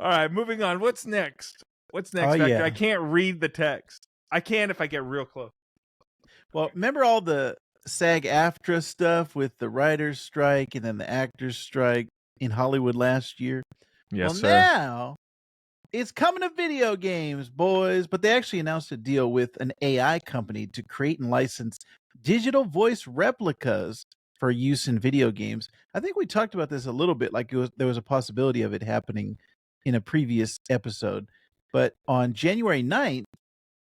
All right, moving on. What's next? What's next, Oh, Vector? yeah. I can't read the text. I can if I get real close. Well, remember all the SAG-AFTRA stuff with the writers' strike and then the actors' strike in Hollywood last year? Yes, well, sir. now it's coming to video games, boys. But they actually announced a deal with an AI company to create and license digital voice replicas for use in video games. I think we talked about this a little bit, like there was a possibility of it happening in a previous episode. But on January 9th,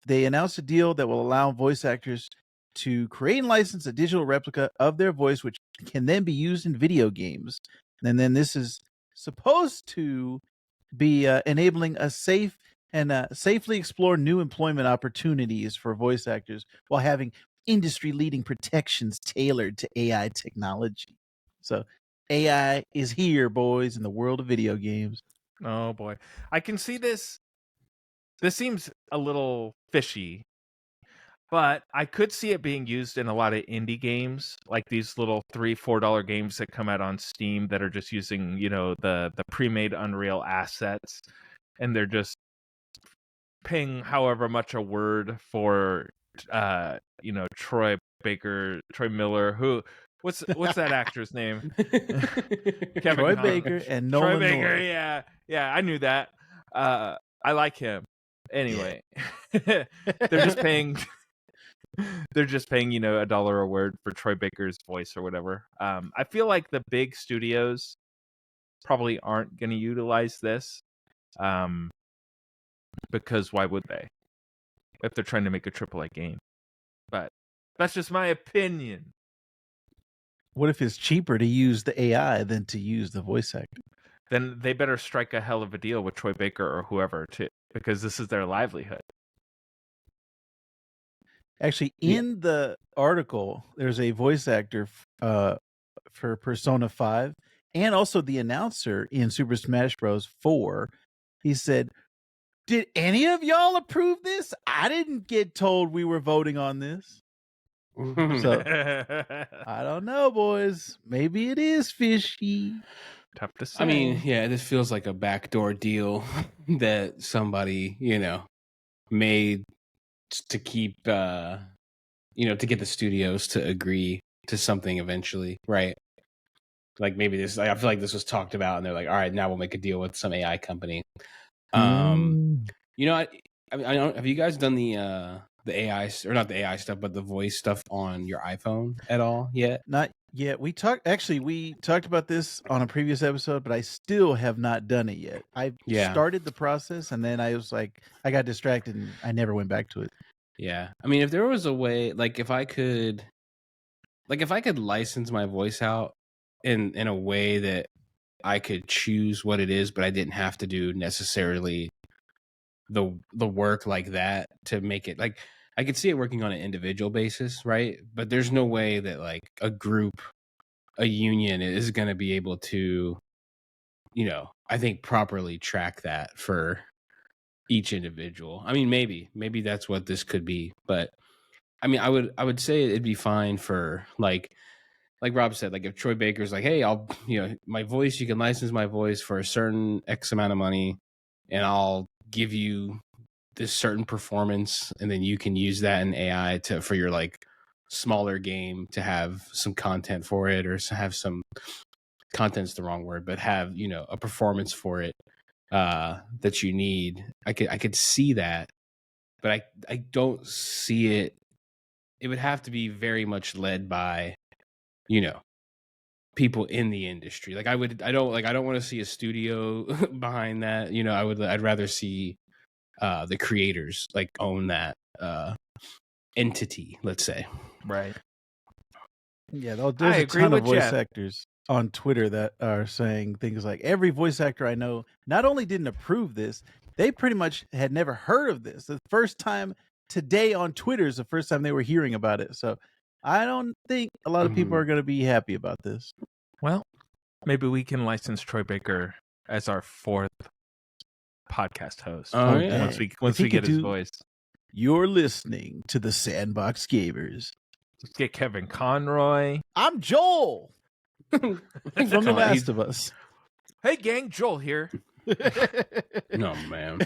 they announced a deal that will allow voice actors to create and license a digital replica of their voice, which can then be used in video games. And then this is supposed to be enabling a safe and safely explore new employment opportunities for voice actors while having industry-leading protections tailored to AI technology. So AI is here, boys, in the world of video games. Oh boy, I can see this. This seems a little fishy, but I could see it being used in a lot of indie games, like these little $3-4 games that come out on Steam that are just using, the pre-made Unreal assets, and they're just paying however much a word for, Troy Miller, what's that actor's name? Kevin Troy Conroy. Baker and Troy Nolan Baker, North. yeah, I knew that. I like him. Anyway, they're just paying. They're just paying, $1 a word for Troy Baker's voice or whatever. I feel like the big studios probably aren't going to utilize this, because why would they? If they're trying to make a AAA game, but that's just my opinion. What if it's cheaper to use the AI than to use the voice actor? Then they better strike a hell of a deal with Troy Baker or whoever, too, because this is their livelihood. Actually, in the article, there's a voice actor for Persona 5 and also the announcer in Super Smash Bros. 4. He said, "Did any of y'all approve this? I didn't get told we were voting on this." So, I don't know, boys. Maybe it is fishy. Tough to say. I mean, yeah, this feels like a backdoor deal that somebody, made to keep, to get the studios to agree to something eventually, right? Like maybe I feel like this was talked about, and they're like, all right, now we'll make a deal with some AI company. I mean, have you guys done the AI, or not the AI stuff, but the voice stuff on your iPhone at all yet? Not yet. We talked about this on a previous episode, but I still have not done it yet. I started the process, and then I was like, I got distracted and I never went back to it. Yeah. I mean, if there was a way, if I could license my voice out in a way that I could choose what it is, but I didn't have to do necessarily the work like that to make it, like, I could see it working on an individual basis, right? But there's no way that like a group, a union is going to be able to, I think properly track that for each individual. I mean, maybe that's what this could be, but I mean, I would say it'd be fine for like Rob said, like if Troy Baker's like, hey, I'll, my voice, you can license my voice for a certain X amount of money, and I'll give you this certain performance, and then you can use that in AI for your like smaller game to have some content for it, or have some content's the wrong word, but have, a performance for it that you need. I could see that, but I don't see it. It would have to be very much led by, people in the industry. Like I don't want to see a studio behind that. I'd rather see the creators like own that entity, let's say. Right. Yeah, there's a ton of voice actors on Twitter that are saying things like, every voice actor I know not only didn't approve this, they pretty much had never heard of this. The first time today on Twitter is the first time they were hearing about it. So I don't think a lot of people are going to be happy about this. Well, maybe we can license Troy Baker as our 4th podcast host. Oh, yeah. Once we get his voice. You're listening to the Sandbox Gamers. Let's get Kevin Conroy. I'm Joel from The Last of Us. Hey, gang, Joel here. No, man.